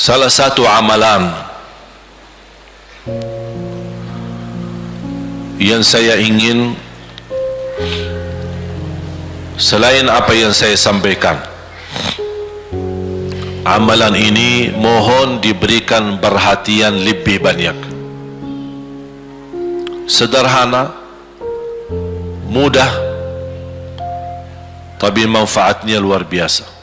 Salah satu amalan yang saya ingin, selain apa yang saya sampaikan, amalan ini mohon diberikan perhatian lebih banyak. Sederhana, mudah, tapi manfaatnya luar biasa.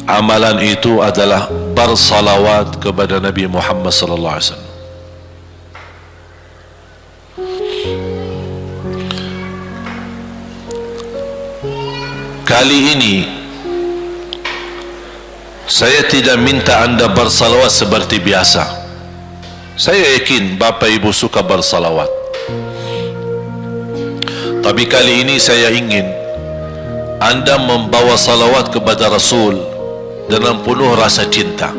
Amalan itu adalah bersalawat kepada Nabi Muhammad sallallahu alaihi wasallam. Kali ini saya tidak minta anda bersalawat seperti biasa. Saya yakin Bapak Ibu suka bersalawat, tapi kali ini saya ingin anda membawa salawat kepada Rasul dengan penuh rasa cinta.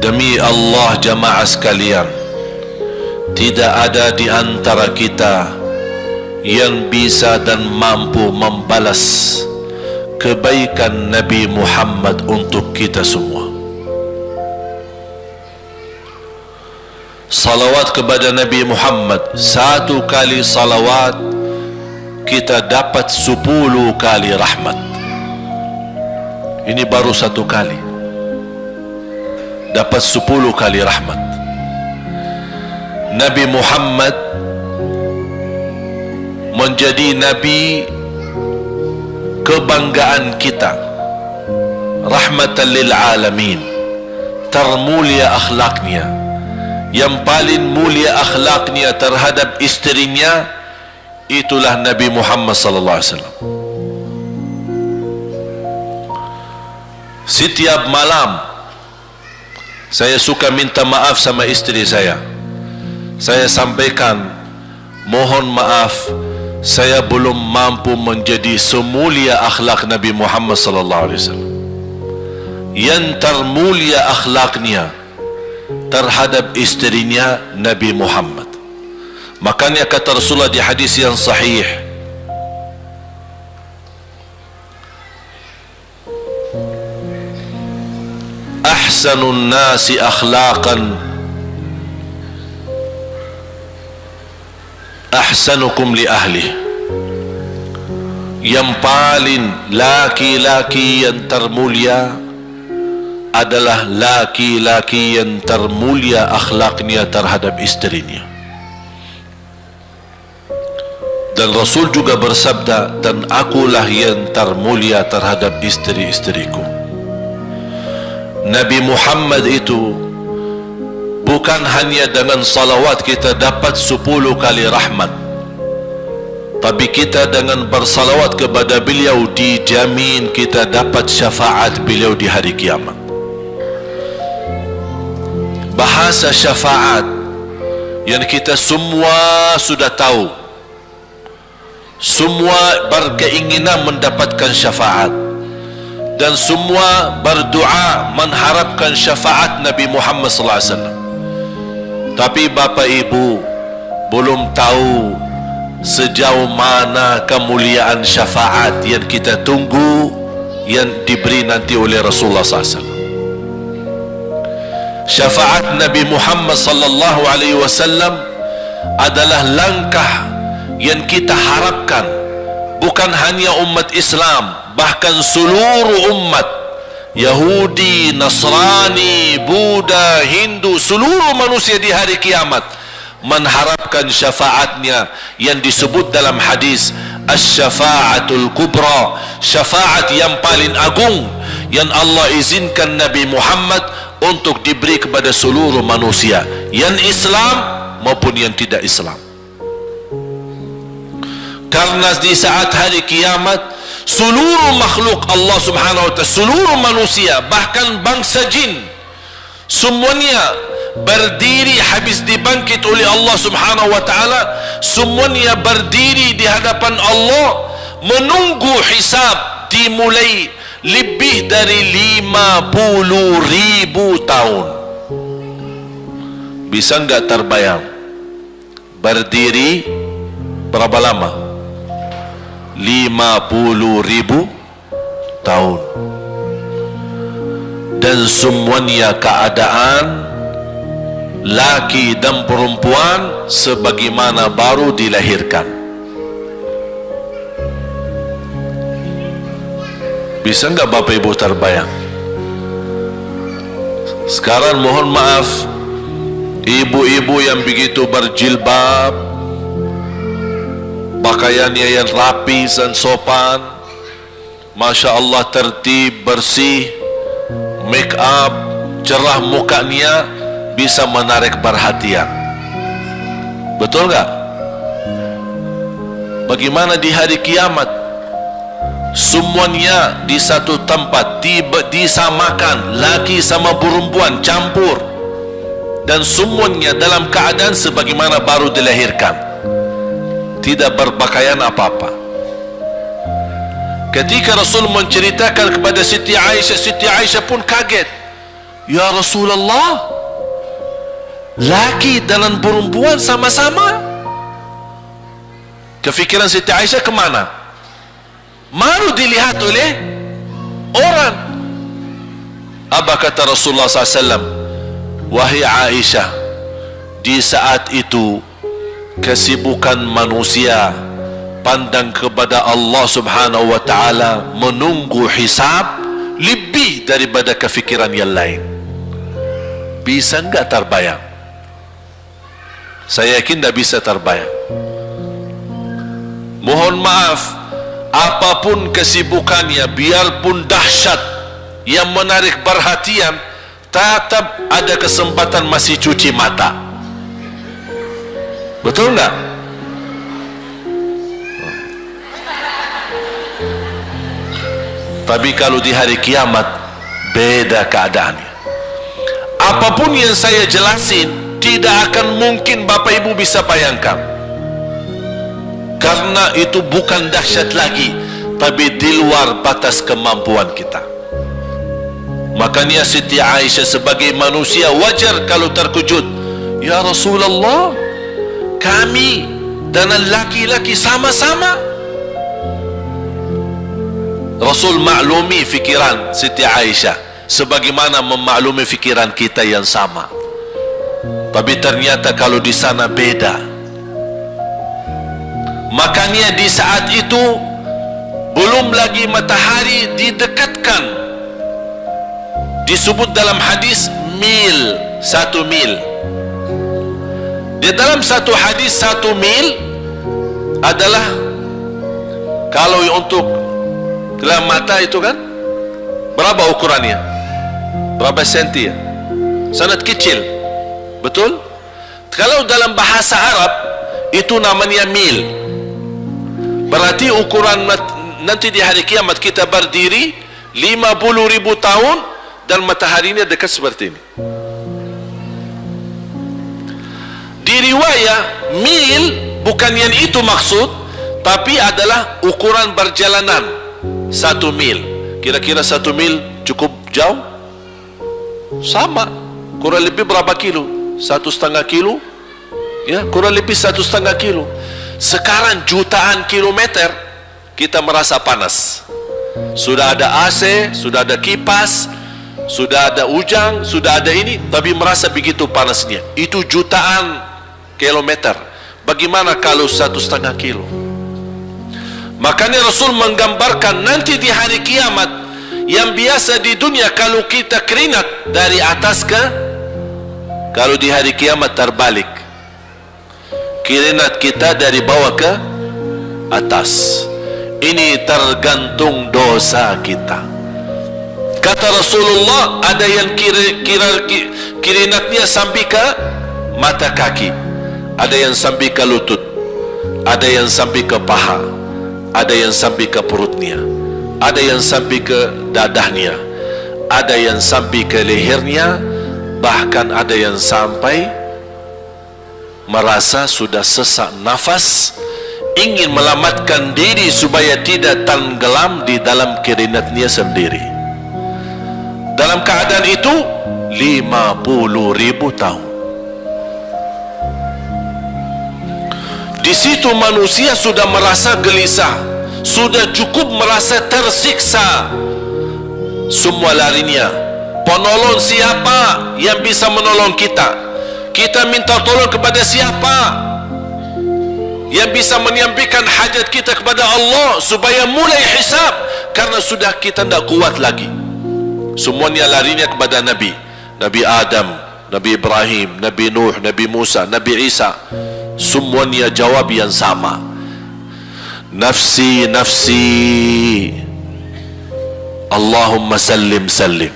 Demi Allah jamaah sekalian, tidak ada di antara kita yang bisa dan mampu membalas kebaikan Nabi Muhammad untuk kita semua. Salawat kepada Nabi Muhammad, satu kali salawat kita dapat 10 kali rahmat. Ini baru satu kali, dapat 10 kali rahmat. Nabi Muhammad menjadi Nabi kebanggaan kita, rahmatan lil alamin, termulia akhlaknya. Yang paling mulia akhlaknya terhadap istrinya, itulah Nabi Muhammad sallallahu alaihi wasallam. Setiap malam saya suka minta maaf sama istri saya. Saya sampaikan, mohon maaf, saya belum mampu menjadi semulia akhlak Nabi Muhammad sallallahu alaihi wasallam. Yang termulia akhlaknya terhadap istrinya Nabi Muhammad. Makanya kata Rasulullah di hadis yang sahih, ahsanun nasi akhlaqan ahsanukum li ahli. Yang paling laki-laki yang termulia adalah laki-laki yang termulia akhlaknya terhadap istrinya. Dan Rasul juga bersabda, dan akulah yang termulia terhadap istri-istriku. Nabi Muhammad itu bukan hanya dengan salawat kita dapat 10 kali rahmat, tapi kita dengan bersalawat kepada beliau dijamin kita dapat syafaat beliau di hari kiamat. Bahasa syafaat yang kita semua sudah tahu, semua berkeinginan mendapatkan syafaat, dan semua berdoa mengharapkan syafaat Nabi Muhammad sallallahu alaihi wasallam. Tapi Bapak Ibu belum tahu sejauh mana kemuliaan syafaat yang kita tunggu yang diberi nanti oleh Rasulullah sallallahu alaihi wasallam. Syafaat Nabi Muhammad sallallahu alaihi wasallam adalah langkah yang kita harapkan, bukan hanya umat Islam, bahkan seluruh umat, Yahudi, Nasrani, Buddha, Hindu, seluruh manusia di hari kiamat mengharapkan syafaatnya yang disebut dalam hadis asy-syafa'atul kubra, syafaat yang paling agung yang Allah izinkan Nabi Muhammad untuk diberi kepada seluruh manusia, yang Islam maupun yang tidak Islam. Karena di saat hari kiamat seluruh makhluk Allah subhanahu wa ta'ala, seluruh manusia, bahkan bangsa jin, semuanya berdiri habis dibangkit oleh Allah subhanahu wa ta'ala. Semuanya berdiri di hadapan Allah menunggu hisab dimulai lebih dari 50.000 tahun. Bisa enggak terbayang berdiri berapa lama? 50.000 tahun. Dan semuanya keadaan laki dan perempuan sebagaimana baru dilahirkan. Bisa enggak Bapak Ibu terbayang? Sekarang mohon maaf, ibu-ibu yang begitu berjilbab, pakaiannya yang rapi dan sopan, Masya Allah, tertib, bersih, make up, cerah mukanya, bisa menarik perhatian. Betul enggak? Bagaimana di hari kiamat? Semuanya di satu tempat, disamakan, laki sama perempuan campur, dan semuanya dalam keadaan sebagaimana baru dilahirkan, tidak berpakaian apa-apa. Ketika Rasul menceritakan kepada Siti Aisyah pun kaget. Ya Rasulullah, laki dan perempuan sama-sama. Kefikiran Siti Aisyah kemana? Malu dilihat oleh orang. Apa kata Rasulullah SAW? Wahai Aisyah, di saat itu kesibukan manusia pandang kepada Allah Subhanahu wa ta'ala, menunggu hisab, lebih daripada kefikiran yang lain. Bisa enggak terbayang? Saya yakin tidak bisa terbayang. Mohon maaf, apapun kesibukannya, biarpun dahsyat yang menarik perhatian, tetap ada kesempatan masih cuci mata. Betul enggak? Tapi kalau di hari kiamat, beda keadaannya. Apapun yang saya jelasin, tidak akan mungkin Bapak Ibu bisa bayangkan, karena itu bukan dahsyat lagi, tapi di luar batas kemampuan kita. Makanya Siti Aisyah sebagai manusia wajar kalau terkejut. Ya Rasulullah, kami dan laki-laki sama-sama. Rasul maklumi fikiran Siti Aisyah sebagaimana memaklumi fikiran kita yang sama. Tapi ternyata kalau di sana beda. Makanya di saat itu belum lagi matahari didekatkan, disebut dalam hadis mil, 1 mil. Di dalam satu hadis 1 mil adalah, kalau untuk dalam mata itu kan berapa ukurannya, berapa senti ya, sangat kecil, betul? Kalau dalam bahasa Arab itu namanya mil. Berarti ukuran nanti di hari kiamat kita berdiri 50.000 tahun dan mataharinya dekat seperti ini. Di riwayat mil bukan yang itu maksud, tapi adalah ukuran perjalanan 1 mil. Kira-kira 1 mil cukup jauh? Sama, kurang lebih berapa kilo? 1,5 kilo? Ya, kurang lebih 1,5 kilo. Sekarang jutaan kilometer kita merasa panas. Sudah ada AC, sudah ada kipas, sudah ada ujang, sudah ada ini, tapi merasa begitu panasnya. Itu jutaan kilometer. Bagaimana kalau 1,5 kilo? Makanya Rasul menggambarkan nanti di hari kiamat, yang biasa di dunia kalau kita keringat dari atas ke, kalau di hari kiamat terbalik, keringat kita dari bawah ke atas. Ini tergantung dosa kita. Kata Rasulullah, ada yang keringatnya sampai ke mata kaki, ada yang sampai ke lutut, ada yang sampai ke paha, ada yang sampai ke perutnya, ada yang sampai ke dadahnya, ada yang sampai ke lehernya, bahkan ada yang sampai merasa sudah sesak nafas, ingin melamatkan diri supaya tidak tenggelam di dalam keringatnya sendiri. Dalam keadaan itu 50.000 tahun. Di situ manusia sudah merasa gelisah, sudah cukup merasa tersiksa, semua larinya. Penolong siapa yang bisa menolong kita? Kita minta tolong kepada siapa yang bisa menyampaikan hajat kita kepada Allah supaya mulai hisab? Karena sudah kita tidak kuat lagi. Semuanya larinya kepada Nabi. Nabi Adam, Nabi Ibrahim, Nabi Nuh, Nabi Musa, Nabi Isa. Semuanya jawab yang sama. Nafsi, nafsi. Allahumma sallim, sallim.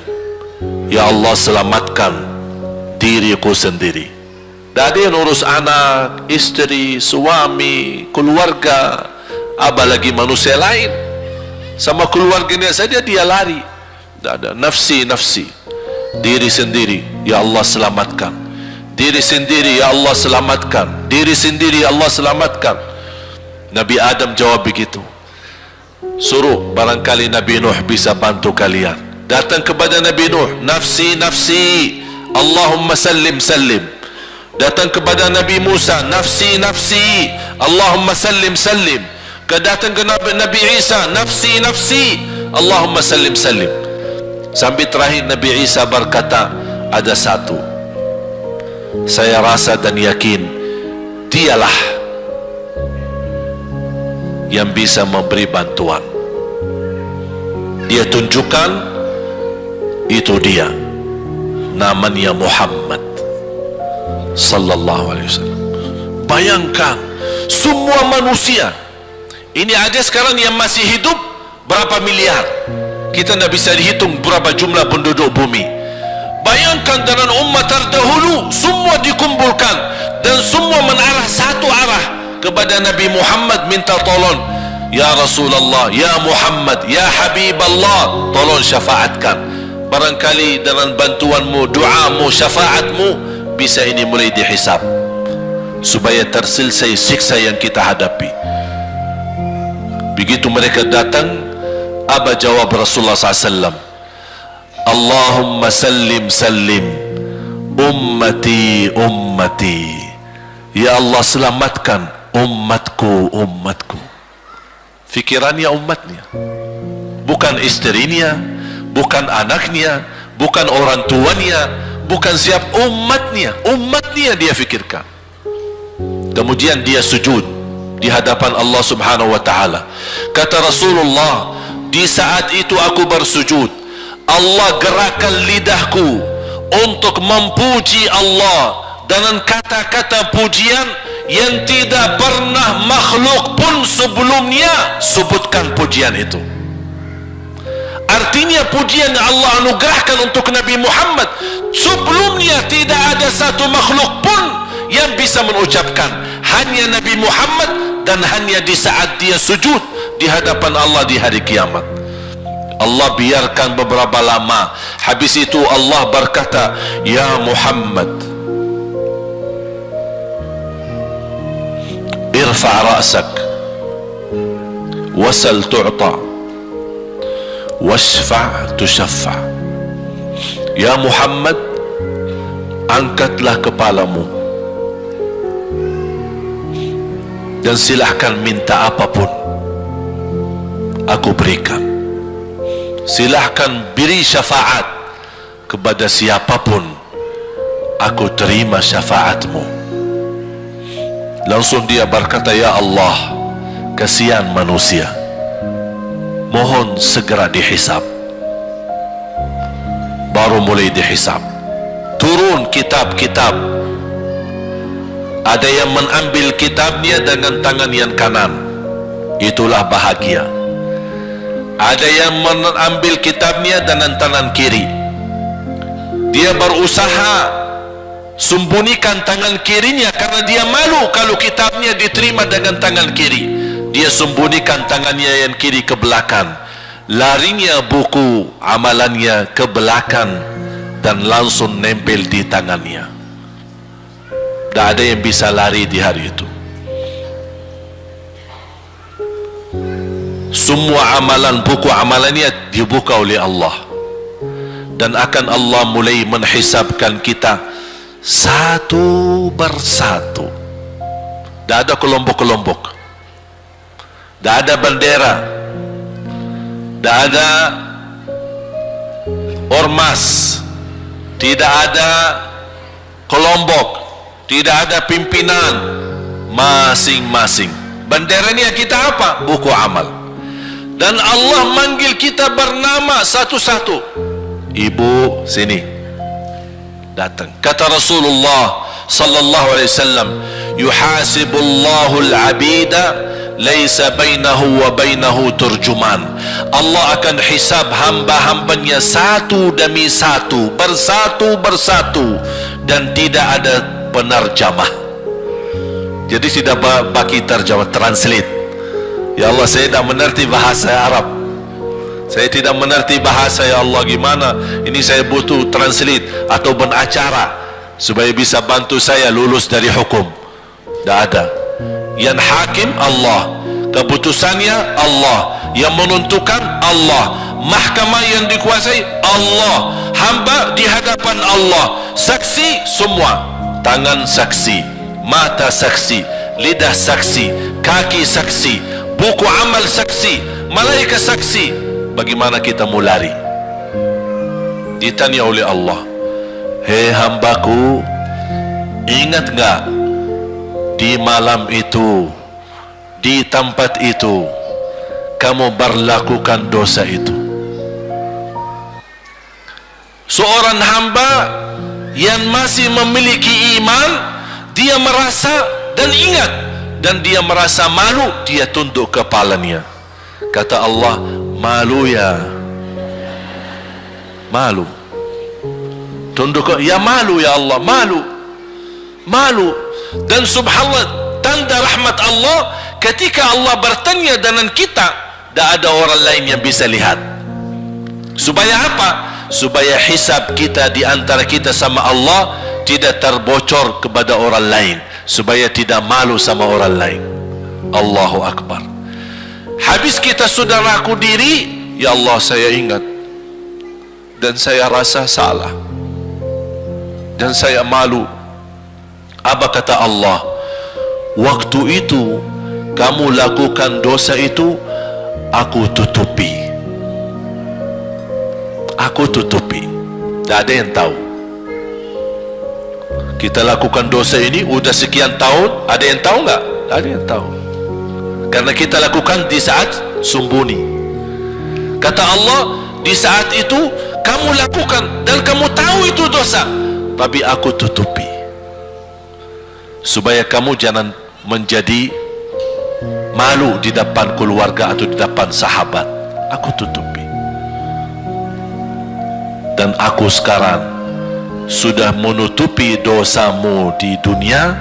Ya Allah, selamatkan diriku sendiri. Tak ada yang urus anak, istri, suami, keluarga, apalagi manusia lain. Sama keluarganya saja dia lari. Tak ada. Nafsi, nafsi. Diri sendiri, ya Allah selamatkan. Diri sendiri, ya Allah selamatkan. Diri sendiri, ya Allah selamatkan. Nabi Adam jawab begitu. Suruh, barangkali Nabi Nuh bisa bantu kalian. Datang kepada Nabi Nuh, nafsi, nafsi, Allahumma sallim, sallim. Datang kepada Nabi Musa, nafsi, nafsi, Allahumma sallim, sallim. Datang ke Nabi Isa, nafsi, nafsi, Allahumma sallim, sallim. Sampai terakhir Nabi Isa berkata, ada satu, saya rasa dan yakin dialah yang bisa memberi bantuan. Dia tunjukkan, itu dia, namanya Muhammad sallallahu alaihi wasallam. Bayangkan, semua manusia ini ada sekarang yang masih hidup berapa miliar, kita tidak bisa dihitung berapa jumlah penduduk bumi. Bayangkan dengan umat terdahulu, semua dikumpulkan dan semua menarah satu arah kepada Nabi Muhammad, minta tolong, ya Rasulullah, ya Muhammad, ya Habiballah, tolong syafaatkan. Barangkali dengan bantuanmu, doamu, syafaatmu, bisa ini mulai dihisab supaya terselesai siksa yang kita hadapi. Begitu mereka datang, apa jawab Rasulullah SAW? Allahumma sallim, sallim, ummati, ummati. Ya Allah, selamatkan umatku, umatku. Fikirannya umatnya, bukan istrinya, bukan anaknya, bukan orang tuanya, bukan siap, umatnya. Umatnya dia fikirkan. Kemudian dia sujud di hadapan Allah Subhanahu wa ta'ala. Kata Rasulullah, di saat itu aku bersujud, Allah gerakkan lidahku untuk memuji Allah dengan kata-kata pujian yang tidak pernah makhluk pun sebelumnya sebutkan pujian itu. Artinya pujian yang Allah anugerahkan untuk Nabi Muhammad, sebelumnya tidak ada satu makhluk pun yang bisa mengucapkan, hanya Nabi Muhammad, dan hanya di saat dia sujud di hadapan Allah di hari kiamat. Allah biarkan beberapa lama, habis itu Allah berkata, ya Muhammad, irfa' ra'sak wasal tu'ta washfa' tushaffa. Ya Muhammad, angkatlah kepalamu dan silahkan minta apapun, aku berikan. Silahkan beri syafaat kepada siapapun, aku terima syafaatmu. Langsung dia berkata, ya Allah, kasihan manusia, mohon segera dihisab. Baru mulai dihisab, turun kitab-kitab. Ada yang mengambil kitabnya dengan tangan yang kanan, itulah bahagia. Ada yang mengambil kitabnya dengan tangan kiri, dia berusaha sembunyikan tangan kirinya karena dia malu kalau kitabnya diterima dengan tangan kiri. Dia sembunyikan tangannya yang kiri ke belakang, larinya buku amalannya ke belakang dan langsung nempel di tangannya. Tak ada yang bisa lari di hari itu. Semua amalan, buku amalannya dibuka oleh Allah, dan akan Allah mulai menghisabkan kita satu persatu. Tak ada kelompok-kelompok. tidak ada bendera, tidak ada ormas, tidak ada kelompok, tidak ada pimpinan, masing-masing. Bendera ini kita apa? Buku amal. Dan Allah manggil kita bernama satu-satu. Ibu, sini, datang. Kata Rasulullah sallallahu alaihi wasallam, yuhasibullahu al-abida laisa bainahu wa bainahu turjuman. Allah akan hisab hamba-hambanya satu demi satu, bersatu-bersatu, dan tidak ada penerjemah. Jadi tidak bagi terjemah, translate. Ya Allah, saya tidak mengerti bahasa Arab, saya tidak mengerti bahasa, ya Allah, gimana ini, saya butuh translate atau benacara supaya bisa bantu saya lulus dari hukum. Tidak ada. Yang hakim Allah, keputusannya Allah, yang menentukan Allah, mahkamah yang dikuasai Allah, hamba di hadapan Allah, saksi semua, tangan saksi, mata saksi, lidah saksi, kaki saksi, buku amal saksi, malaikat saksi. Bagaimana kita mau lari? Ditanya oleh Allah, hei hambaku, ingat enggak di malam itu, di tempat itu, kamu berlakukan dosa itu? Seorang hamba yang masih memiliki iman, dia merasa dan ingat, dan dia merasa malu, dia tunduk kepalanya. Kata Allah, malu ya, malu, tunduk, ya malu ya Allah, malu, malu. Dan subhanallah, tanda rahmat Allah, ketika Allah bertanya dengan kita, tidak ada orang lain yang bisa lihat. Supaya apa? Supaya hisab kita di antara kita sama Allah tidak terbocor kepada orang lain, supaya tidak malu sama orang lain. Allahu Akbar. Habis kita sudah raku diri, ya Allah, saya ingat dan saya rasa salah dan saya malu. Apa kata Allah? Waktu itu kamu lakukan dosa itu, aku tutupi, aku tutupi, tidak ada yang tahu. Kita lakukan dosa ini udah sekian tahun, ada yang tahu nggak? Ada yang tahu, karena kita lakukan di saat sembunyi. Kata Allah, di saat itu kamu lakukan dan kamu tahu itu dosa, tapi aku tutupi supaya kamu jangan menjadi malu di depan keluarga atau di depan sahabat. Aku tutupi. Dan aku sekarang sudah menutupi dosamu di dunia,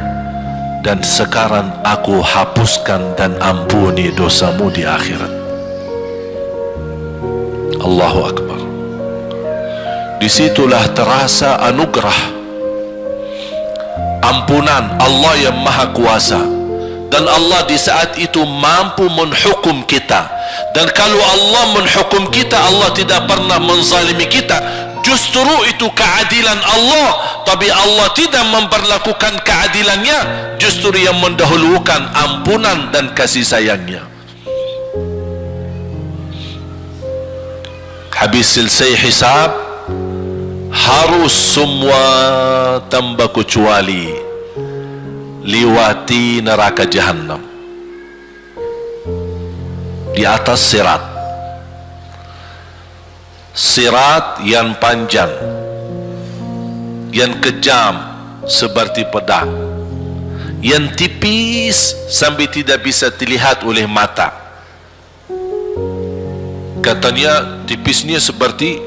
dan sekarang aku hapuskan dan ampuni dosamu di akhirat. Allahu Akbar. Disitulah terasa anugerah, ampunan Allah yang maha kuasa. Dan Allah di saat itu mampu menghukum kita. Dan kalau Allah menghukum kita, Allah tidak pernah menzalimi kita. Justru itu keadilan Allah, tapi Allah tidak memperlakukan keadilannya, justru yang mendahulukan ampunan dan kasih sayangnya. Habis selesai hisab, harus semua tanpa kecuali liwati neraka Jahannam di atas sirat. Sirat yang panjang, yang kejam seperti pedang, yang tipis sampai tidak bisa dilihat oleh mata. Katanya tipisnya seperti,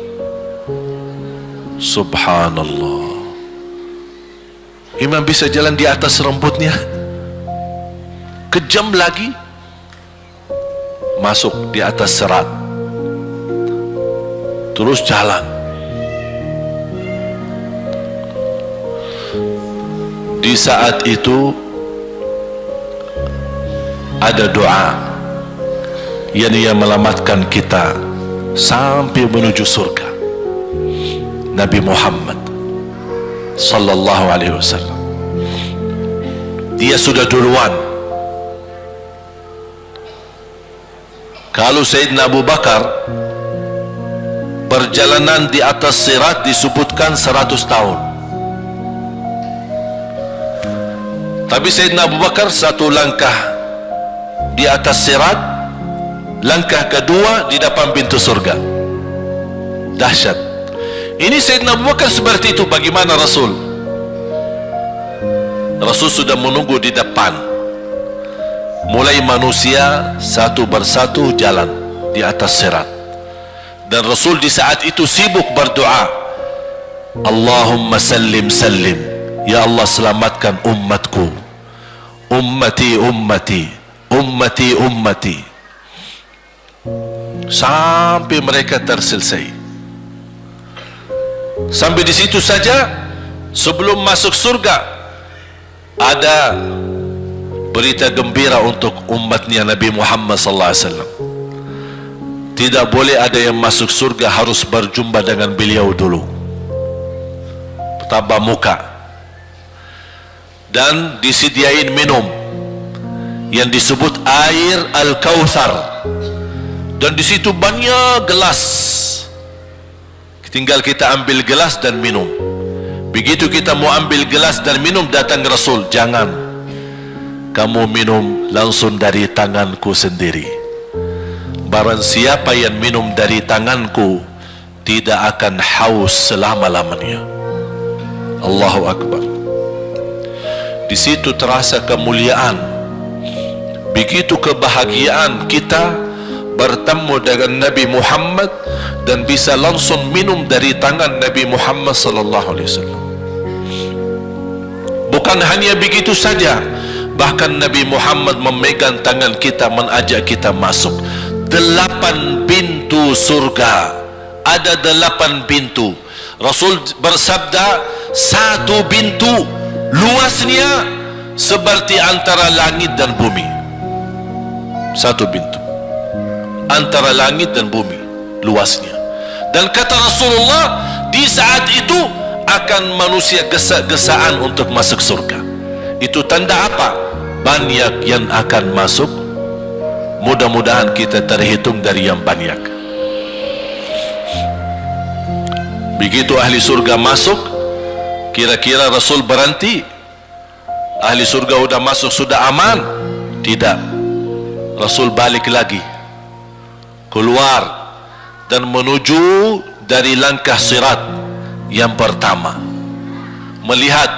subhanallah, imam bisa jalan di atas rambutnya. Kejam lagi, masuk di atas sirat, terus jalan. Di saat itu ada doa yang menyelamatkan kita sampai menuju surga. Nabi Muhammad sallallahu alaihi wasallam, dia sudah duluan Kalau Sayyidina Abu Bakar perjalanan di atas sirat disebutkan 100 tahun. Tapi Sayyidina Abu Bakar satu langkah di atas sirat, langkah kedua di depan pintu surga. Dahsyat. Ini Sayyidina Abu Bakar seperti itu. Bagaimana Rasul? Rasul sudah menunggu di depan. Mulai manusia satu persatu jalan di atas sirat. Dan Rasul di saat itu sibuk berdoa, Allahumma sallim sallim, ya Allah selamatkan umatku, ummati ummati, ummati ummati, sampai mereka terselesai. Sampai di situ saja. Sebelum masuk surga ada berita gembira untuk umatnya Nabi Muhammad sallallahu alaihi wasallam. Tidak boleh ada yang masuk surga harus berjumpa dengan beliau dulu, tatap muka, dan disediain minum yang disebut air Al-Kautsar, dan di situ banyak gelas. Tinggal kita ambil gelas dan minum. Begitu kita mau ambil gelas dan minum, datang Rasul, jangan kamu minum langsung dari tanganku sendiri. Barang siapa yang minum dari tanganku tidak akan haus selama-lamanya. Allahu Akbar. Di situ terasa kemuliaan. Begitu kebahagiaan kita bertemu dengan Nabi Muhammad dan bisa langsung minum dari tangan Nabi Muhammad sallallahu alaihi wasallam. Bukan hanya begitu saja, bahkan Nabi Muhammad memegang tangan kita, mengajak kita masuk 8 pintu surga. Ada 8 pintu. Rasul bersabda, satu pintu luasnya seperti antara langit dan bumi. Satu pintu antara langit dan bumi luasnya. Dan kata Rasulullah, di saat itu akan manusia gesa-gesaan untuk masuk surga. Itu tanda apa? Banyak yang akan masuk. Mudah-mudahan kita terhitung dari yang banyak. Begitu ahli surga masuk, kira-kira Rasul berhenti? Ahli surga sudah masuk, sudah aman? Tidak. Rasul balik lagi, keluar dan menuju dari langkah sirat yang pertama, melihat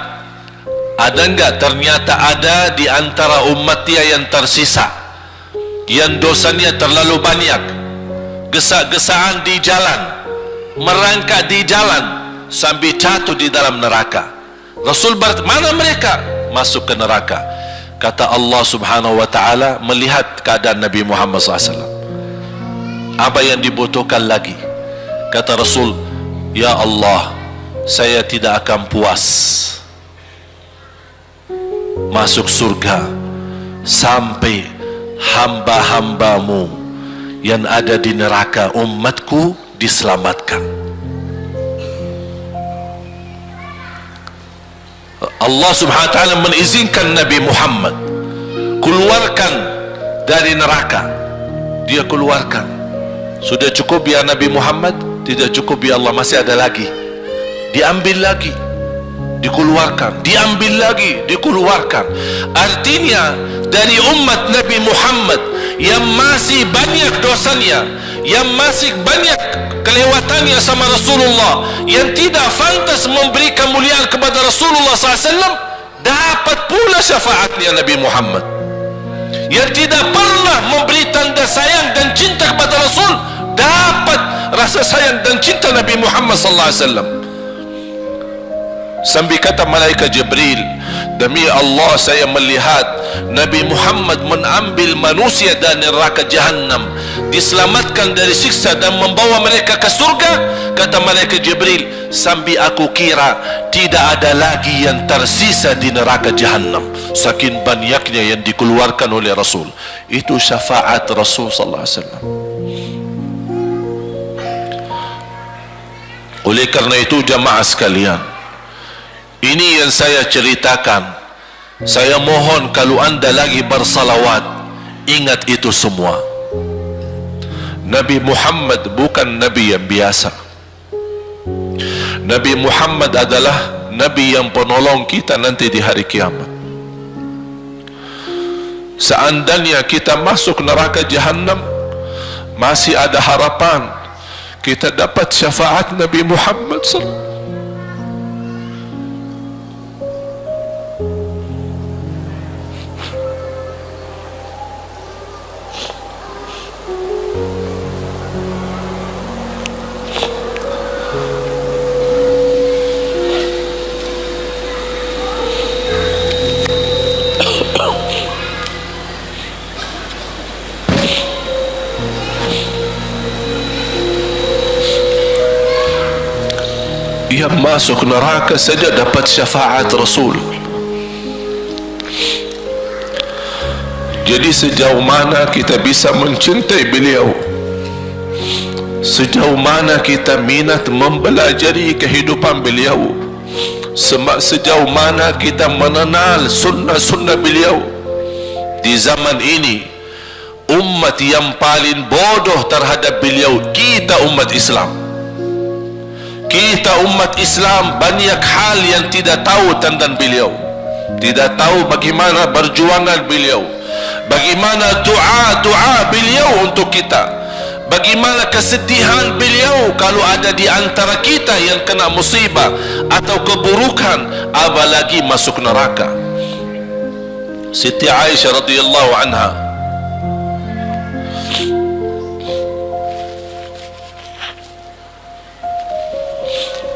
ada enggak ternyata ada di antara umatnya yang tersisa yang dosanya terlalu banyak, gesa-gesaan di jalan, merangkak di jalan sampai jatuh di dalam neraka. Rasul mana mereka? Masuk ke neraka. Kata Allah subhanahu wa ta'ala melihat keadaan Nabi Muhammad SAW, apa yang dibutuhkan lagi? Kata Rasul, ya Allah, saya tidak akan puas masuk surga sampai hamba-hambamu yang ada di neraka, umatku, diselamatkan. Allah subhanahu wa ta'ala mengizinkan Nabi Muhammad keluarkan dari neraka. Dia keluarkan. Sudah cukup ya Nabi Muhammad? Tidak cukup ya Allah, masih ada lagi. Diambil lagi, dikeluarkan, diambil lagi, dikeluarkan. Artinya dari umat Nabi Muhammad yang masih banyak dosanya, yang masih banyak kelewatannya sama Rasulullah, yang tidak pantas memberi kemuliaan kepada Rasulullah SAW, dapat pula syafaatnya Nabi Muhammad. Yang tidak pernah memberi tanda sayang dan cinta kepada Rasul, dapat rasa sayang dan cinta Nabi Muhammad SAW. Sambil kata malaikat Jibril, demi Allah saya melihat Nabi Muhammad mengambil manusia dari neraka Jahannam, diselamatkan dari siksa dan membawa mereka ke surga. Kata malaikat Jibril, sambil aku kira tidak ada lagi yang tersisa di neraka Jahannam, saking banyaknya yang dikeluarkan oleh Rasul. Itu syafaat Rasul sallallahu alaihi wasallam. Oleh karena itu jamaah sekalian, ini yang saya ceritakan. Saya mohon kalau anda lagi bersalawat, ingat itu semua. Nabi Muhammad bukan Nabi yang biasa. Nabi Muhammad adalah Nabi yang penolong kita nanti di hari kiamat. Seandainya kita masuk neraka Jahannam, masih ada harapan kita dapat syafaat Nabi Muhammad SAW. Yang masuk neraka saja dapat syafaat Rasul. Jadi sejauh mana kita bisa mencintai beliau, sejauh mana kita minat mempelajari kehidupan beliau, sejauh mana kita mengenal sunnah-sunnah beliau. Di zaman ini, umat yang paling bodoh terhadap beliau kita umat Islam. Kita umat Islam banyak hal yang tidak tahu tentang beliau, tidak tahu bagaimana perjuangan beliau, bagaimana doa beliau untuk kita, bagaimana kesedihan beliau kalau ada di antara kita yang kena musibah atau keburukan, apalagi masuk neraka. Siti Aisyah radhiyallahu anha,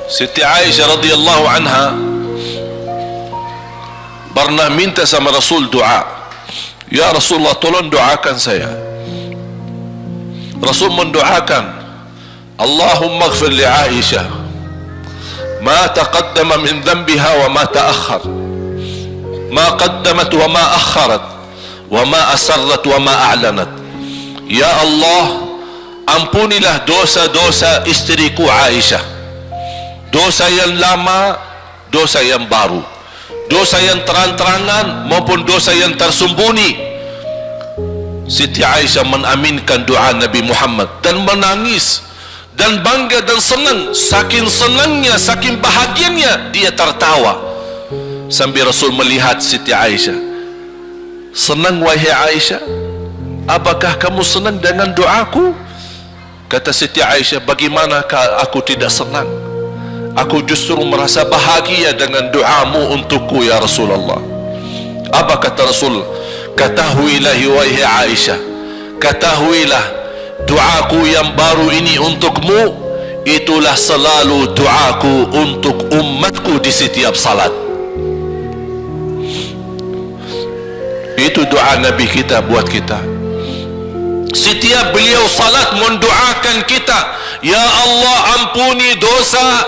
Siti Aisyah radhiyallahu anha pernah minta sama Rasul doa. Ya Rasulullah, tolong doakan saya. Rasul mendoakan, Allahumma ighfir li Aisyah ma taqaddama min dhanbiha wa ma ta'akhkhar, ma qaddamat wa ma akharat, wa ma asarrat wa ma a'lanat. Ya Allah, ampunilah dosa-dosa istriku Aisyah, dosa yang lama, dosa yang baru, dosa yang terang-terangan maupun dosa yang tersembunyi. Siti Aisyah mengaminkan doa Nabi Muhammad dan menangis dan bangga dan senang. Saking senangnya, saking bahagianya, dia tertawa sambil Rasul melihat Siti Aisyah. Senang wahai Aisyah? Apakah kamu senang dengan doaku? Kata Siti Aisyah, bagaimanakah aku tidak senang? Aku justru merasa bahagia dengan doamu untukku ya Rasulullah. Apa kata Rasul? Ketahuilah wahai Aisyah, ketahuilah doaku yang baru ini untukmu, itulah selalu doaku untuk umatku di setiap salat. Itu doa Nabi kita buat kita. Setiap beliau salat mendoakan kita, ya Allah, ampuni dosa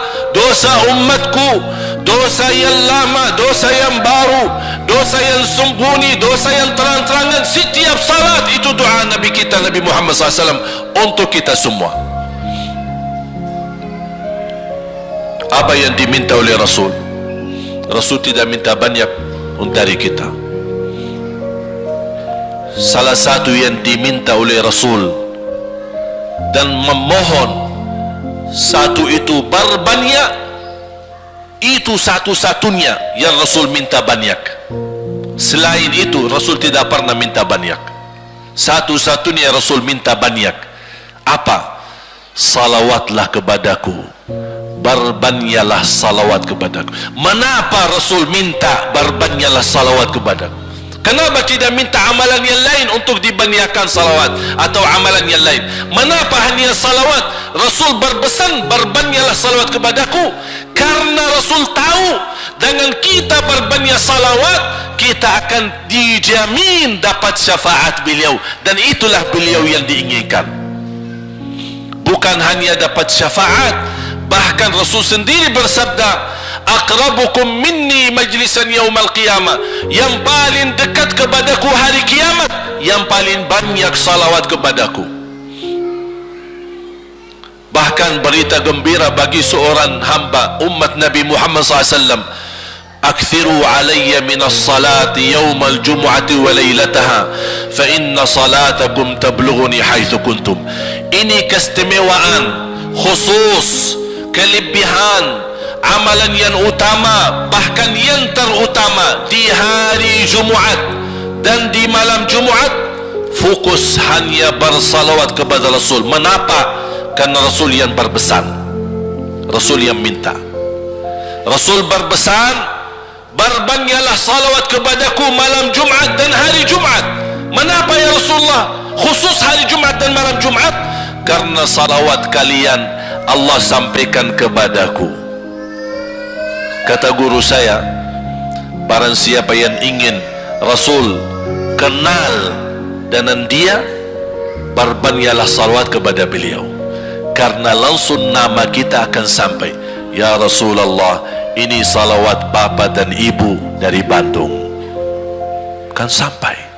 umatku, dosa yang lama, dosa yang baru, dosa yang sembunyi, dosa yang terang-terangan. Setiap salat itu doa Nabi kita, Nabi Muhammad SAW, untuk kita semua. Apa yang diminta oleh Rasul? Rasul tidak minta banyak dari kita. Salah satu yang diminta oleh Rasul dan memohon, satu itu berbanyak, itu satu-satunya yang Rasul minta banyak. Selain itu Rasul tidak pernah minta banyak. Satu-satunya Rasul minta banyak. Apa? Salawatlah kepadaku, berbanyaklah salawat kepadaku. Mengapa Rasul minta berbanyaklah salawat kepadaku? Kenapa tidak minta amalan yang lain untuk dibanyakkan salawat atau amalan yang lain? Mengapa hanya salawat? Rasul berpesan berbanyaklah salawat kepadaku, karena Rasul tahu dengan kita berbanyak salawat, kita akan dijamin dapat syafaat beliau, dan itulah beliau yang diinginkan. Bukan hanya dapat syafaat, bahkan Rasul sendiri bersabda, aqrabukum minni majlisan yaumal qiyamah, yang paling dekat kepadaku hari kiamat, yang paling banyak salawat kepadaku. Bahkan berita gembira bagi seorang hamba umat Nabi Muhammad SAW, akthiru alayya minas salati yawmal jumu'ati wa laylataha fa inna salatakum tablughuni haitsu kuntum. Ini keistimewaan khusus, kelebihan amalan yang utama, bahkan yang terutama di hari Jumaat dan di malam Jumaat, fokus hanya bersalawat kepada Rasul. Mengapa? Karena Rasul yang berpesan, Rasul yang minta. Rasul berpesan, berbanyaklah salawat kepadaku malam Jumaat dan hari Jumaat. Mengapa ya Rasulullah khusus hari Jumaat dan malam Jumaat? Karena salawat kalian Allah sampaikan kepadaku. Kata guru saya, barang siapa yang ingin Rasul kenal dengan dia, berbanyaklah salawat kepada beliau, karena langsung nama kita akan sampai. Ya Rasulullah, ini salawat bapa dan ibu dari Bandung, kan sampai.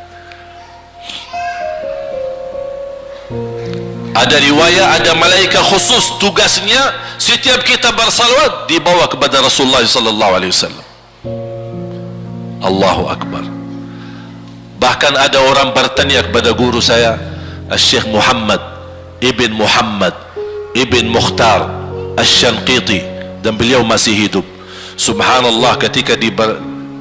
Ada riwayat, ada malaikat khusus tugasnya setiap kita bersalawat dibawa kepada Rasulullah sallallahu alaihi wasallam. Allahu akbar. Bahkan ada orang bertanya kepada guru saya, Syekh Muhammad ibn Mukhtar Asy-Syanqiti, dan beliau masih hidup. Subhanallah, ketika di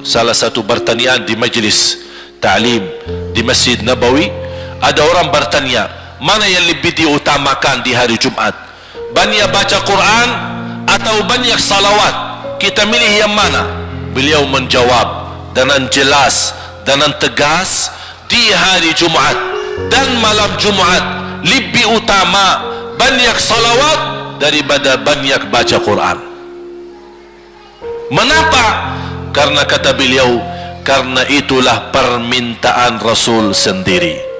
salah satu pertanyaan di majlis ta'lim di Masjid Nabawi, ada orang bertanya, mana yang lebih diutamakan di hari Jumat? Banyak baca Quran atau banyak salawat? Kita milih yang mana? Beliau menjawab dengan jelas, dengan tegas, di hari Jumat dan malam Jumat lebih utama banyak salawat daripada banyak baca Quran. Mengapa? Karena kata beliau, karena itulah permintaan Rasul sendiri.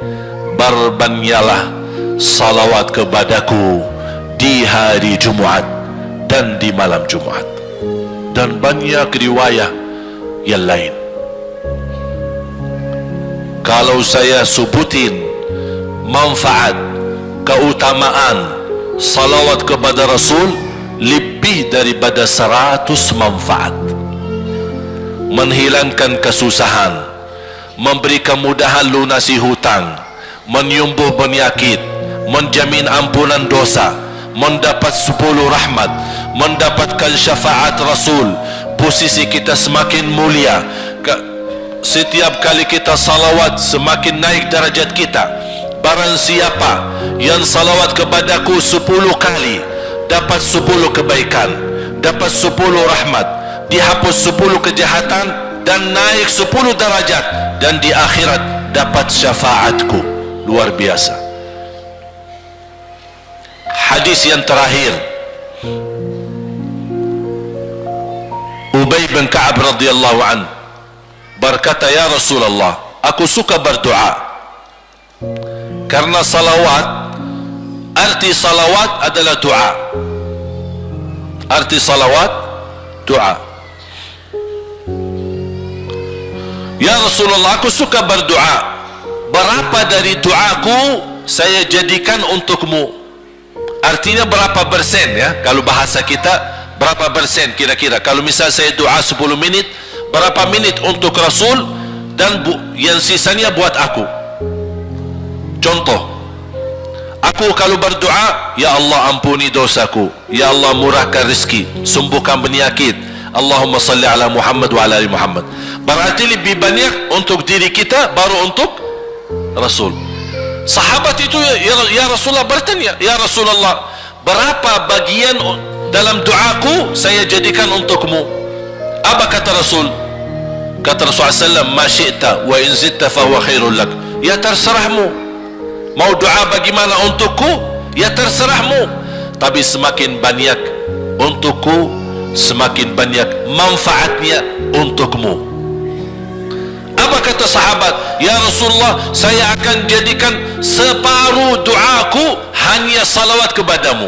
Berbanyaklah salawat kepadaku di hari Jumaat dan di malam Jumaat. Dan banyak riwayat yang lain. Kalau saya sebutin manfaat, keutamaan salawat kepada Rasul, lebih daripada 100 manfaat. Menghilangkan kesusahan, memberi kemudahan lunasi hutang, menyembuh penyakit, menjamin ampunan dosa, mendapat 10 rahmat, mendapatkan syafaat Rasul, posisi kita semakin mulia. Setiap kali kita salawat semakin naik darajat kita. Barang siapa yang salawat kepadaku 10 kali, dapat 10 kebaikan, dapat 10 rahmat, dihapus 10 kejahatan, dan naik 10 darajat, dan di akhirat dapat syafaatku. Luar biasa. Hadis yang terakhir, Ubay bin Ka'ab radhiyallahu an berkata, ya Rasulullah, aku suka berdoa. Karena salawat, arti salawat adalah doa. Arti salawat, doa. Ya Rasulullah, aku suka berdoa. Berapa dari doaku saya jadikan untukmu? Artinya berapa persen ya? Kalau bahasa kita, berapa persen kira-kira? Kalau misal saya doa 10 menit, berapa menit untuk Rasul, dan yang sisanya buat aku? Contoh, aku kalau berdoa, ya Allah ampuni dosaku, ya Allah murahkan rezeki, sembuhkan penyakit, Allahumma salli ala Muhammad wa ala ali Muhammad. Berarti lebih banyak untuk diri kita, baru untuk Rasul. Sahabat itu ya Rasulullah bertanya, ya Rasulullah, berapa bagian dalam doaku saya jadikan untukmu? Apa kata Rasul? Kata Rasulullah SAW, ma syi'ta wa in zidta fahuwa khairul lak. Ya terserahmu, mau doa bagaimana untukku, ya terserahmu, tapi semakin banyak untukku, semakin banyak manfaatnya untukmu. Apa kata sahabat? Ya Rasulullah, saya akan jadikan separuh doaku hanya salawat kepadamu.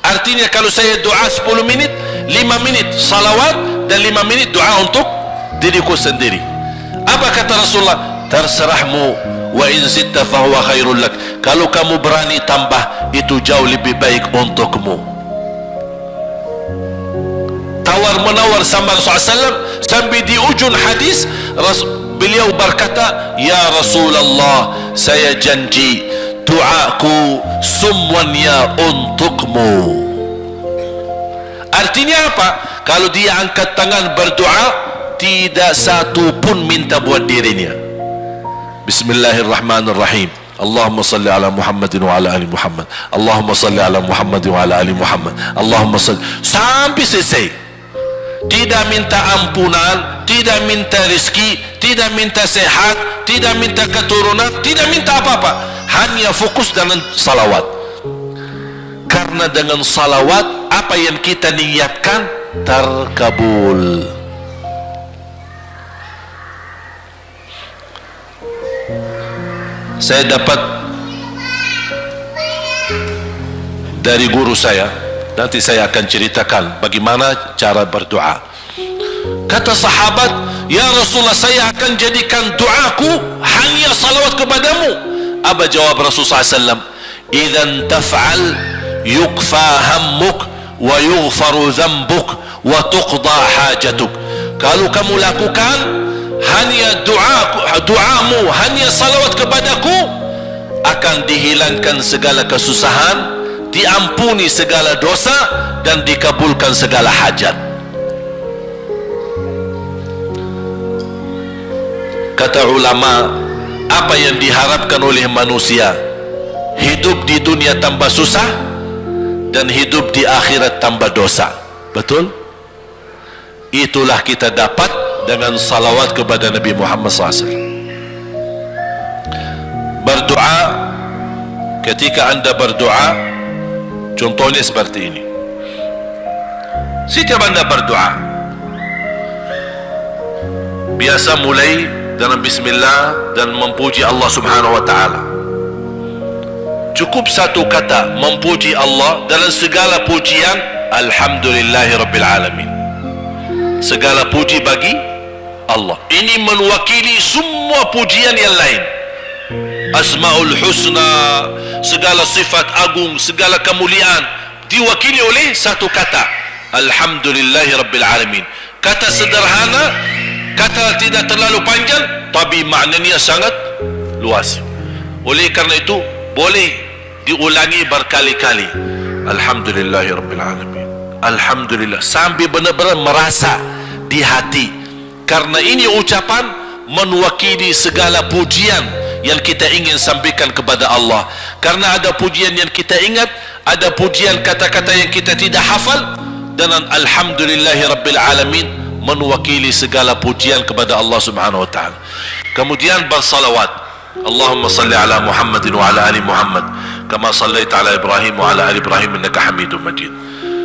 Artinya kalau saya doa 10 menit, 5 menit salawat dan 5 menit doa untuk diriku sendiri. Apa kata Rasulullah? Terserahmu, wa in zitta fahuwa khairul lak. Kalau kamu berani tambah, itu jauh lebih baik untukmu. Tawar tawar-menawar sama Rasulullah SAW, sampai di ujung hadis beliau berkata, ya Rasulullah, saya janji doaku semuanya untukmu. Artinya apa? Kalau dia angkat tangan berdoa, tidak satu pun minta buat dirinya. Bismillahirrahmanirrahim. Allahumma salli ala Muhammadin wa ala ali Muhammad. Allahumma salli ala Muhammadin wa ala ali Muhammad. Allahumma salli, sampai selesai. Tidak minta ampunan, tidak minta rezeki, tidak minta sehat, tidak minta keturunan, tidak minta apa-apa. Hanya fokus dengan salawat. Karena dengan salawat, apa yang kita niatkan terkabul. Saya dapat dari guru saya, nanti saya akan ceritakan bagaimana cara berdoa. Kata sahabat, ya Rasulullah, saya akan jadikan doaku hanya salawat kepadamu. Apa jawab Rasulullah SAW? Idzan taf'al yukfa hammuk wa yughfaru dhanbuk wa tuqda hajatuk. Kalau kamu lakukan hanya doamu, hanya salawat kepadaku, akan dihilangkan segala kesusahan, diampuni segala dosa, dan dikabulkan segala hajat. Kata ulama, apa yang diharapkan oleh manusia? Hidup di dunia tambah susah dan hidup di akhirat tambah dosa. Betul? Itulah kita dapat dengan salawat kepada Nabi Muhammad SAW. Berdoa, ketika anda berdoa, contohnya seperti ini. Setiap anda berdoa, biasa mulai dengan bismillah dan memuji Allah Subhanahu wa ta'ala. Cukup satu kata memuji Allah dalam segala pujian, alhamdulillahi rabbil alamin. Segala puji bagi Allah. Ini mewakili semua pujian yang lain. Asmaul husna, segala sifat agung, segala kemuliaan diwakili oleh satu kata, alhamdulillahi rabbil alamin. Kata sederhana, kata tidak terlalu panjang, tapi maknanya sangat luas. Oleh karena itu boleh diulangi berkali-kali, alhamdulillahi rabbil alamin, alhamdulillah, sampai benar-benar merasa di hati. Karena ini ucapan mewakili segala pujian yang kita ingin sampaikan kepada Allah. Karena ada pujian yang kita ingat, ada pujian kata-kata yang kita tidak hafal. Dan alhamdulillahi rabbil alamin mewakili segala pujian kepada Allah Subhanahu wa ta'ala. Kemudian bersalawat, Allahumma salli ala Muhammadin wa ala ali Muhammad kama sallaita ala Ibrahim wa ala ali Ibrahim innaka Hamidum Majid.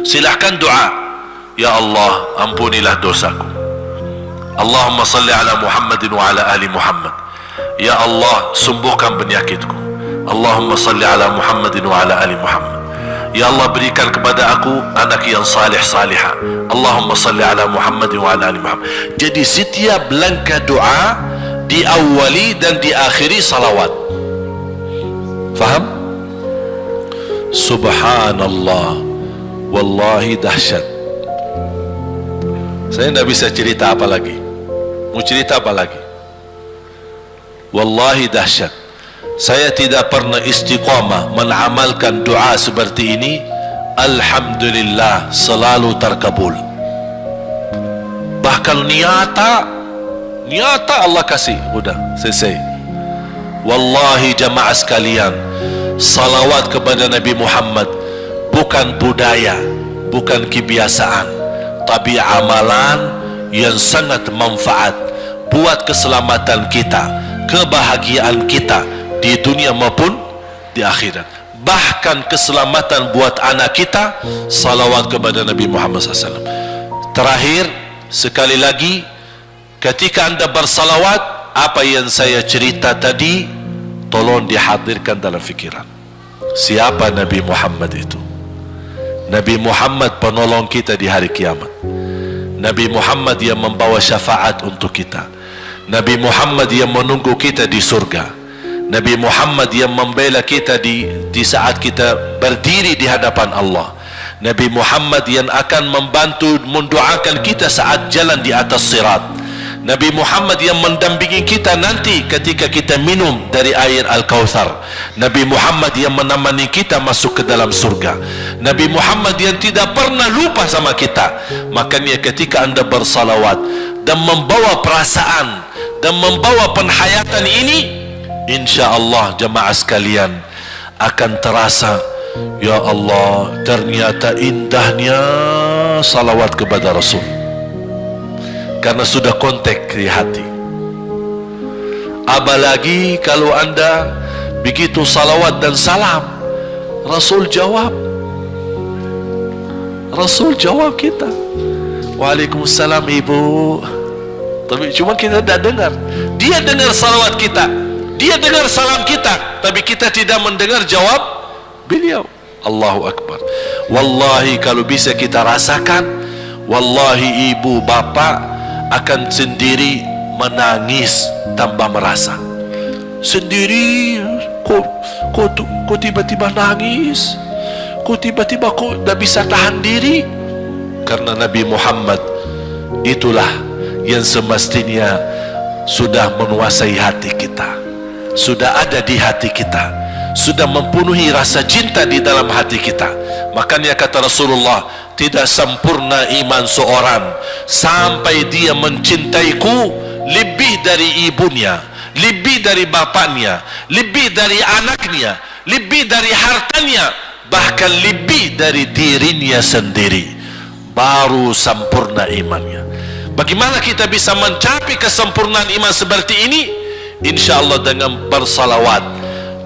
Silahkan doa, ya Allah, ampunilah dosaku. Allahumma salli ala Muhammadin wa ala ali Muhammad. Ya Allah, sembuhkan penyakitku. Allahumma salli ala Muhammadin wa ala ali Muhammad. Ya Allah, berikan kepada aku anak yang salih salihah. Allahumma salli ala Muhammadin wa ala ali Muhammad. Jadi setiap langkah doa diawali dan diakhiri salawat. Faham? Subhanallah, wallahi dahsyat. Saya tidak bisa cerita apa lagi. Mau cerita apa lagi? Wallahi dahsyat. Saya tidak pernah istiqamah mengamalkan doa seperti ini. Alhamdulillah, selalu terkabul. Bahkan nyata Allah kasih. Udah selesai. Wallahi jamaah sekalian, salawat kepada Nabi Muhammad bukan budaya, bukan kebiasaan, tapi amalan yang sangat manfaat buat keselamatan kita, kebahagiaan kita di dunia maupun di akhirat. Bahkan keselamatan buat anak kita, salawat kepada Nabi Muhammad SAW. Terakhir, sekali lagi, ketika anda bersalawat, apa yang saya cerita tadi tolong dihadirkan dalam fikiran. Siapa Nabi Muhammad itu? Nabi Muhammad penolong kita di hari kiamat. Nabi Muhammad yang membawa syafaat untuk kita. Nabi Muhammad yang menunggu kita di surga. Nabi Muhammad yang membela kita di saat kita berdiri di hadapan Allah. Nabi Muhammad yang akan membantu mendoakan kita saat jalan di atas sirat. Nabi Muhammad yang mendampingi kita nanti ketika kita minum dari air Al-Kautsar. Nabi Muhammad yang menemani kita masuk ke dalam surga. Nabi Muhammad yang tidak pernah lupa sama kita. Makanya ketika anda bersalawat dan membawa perasaan dan membawa penghayatan ini, insya-Allah jemaah sekalian akan terasa, ya Allah, ternyata indahnya salawat kepada Rasul, karena sudah kontak di hati. Apalagi kalau anda begitu salawat dan salam, Rasul jawab. Rasul jawab kita, Waalaikumsalam ibu. Tapi cuma kita tidak dengar. Dia dengar salawat kita, dia dengar salam kita, tapi kita tidak mendengar jawab beliau. Allahu Akbar. Wallahi kalau bisa kita rasakan, wallahi ibu bapak akan sendiri menangis tanpa merasa. Sendiri, kok tiba-tiba nangis, kok tiba-tiba kok tidak bisa tahan diri. Karena Nabi Muhammad itulah yang semestinya sudah menguasai hati kita, sudah ada di hati kita, sudah mempenuhi rasa cinta di dalam hati kita. Makanya kata Rasulullah, tidak sempurna iman seorang sampai dia mencintaiku lebih dari ibunya, lebih dari bapaknya, lebih dari anaknya, lebih dari hartanya, bahkan lebih dari dirinya sendiri. Baru sempurna imannya. Bagaimana kita bisa mencapai kesempurnaan iman seperti ini? InsyaAllah dengan bersalawat,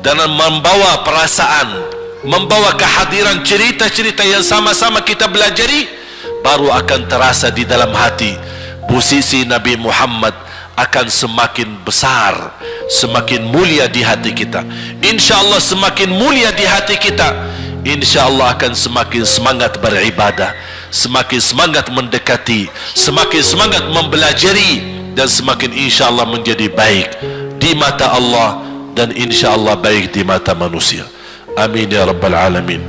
dengan membawa perasaan, membawa kehadiran cerita-cerita yang sama-sama kita belajari, baru akan terasa di dalam hati posisi Nabi Muhammad akan semakin besar, semakin mulia di hati kita. InsyaAllah semakin mulia di hati kita, InsyaAllah akan semakin semangat beribadah, semakin semangat mendekati, semakin semangat mempelajari, dan semakin insyaAllah menjadi baik di mata Allah dan insyaAllah baik di mata manusia. Amin ya Rabbal Alamin.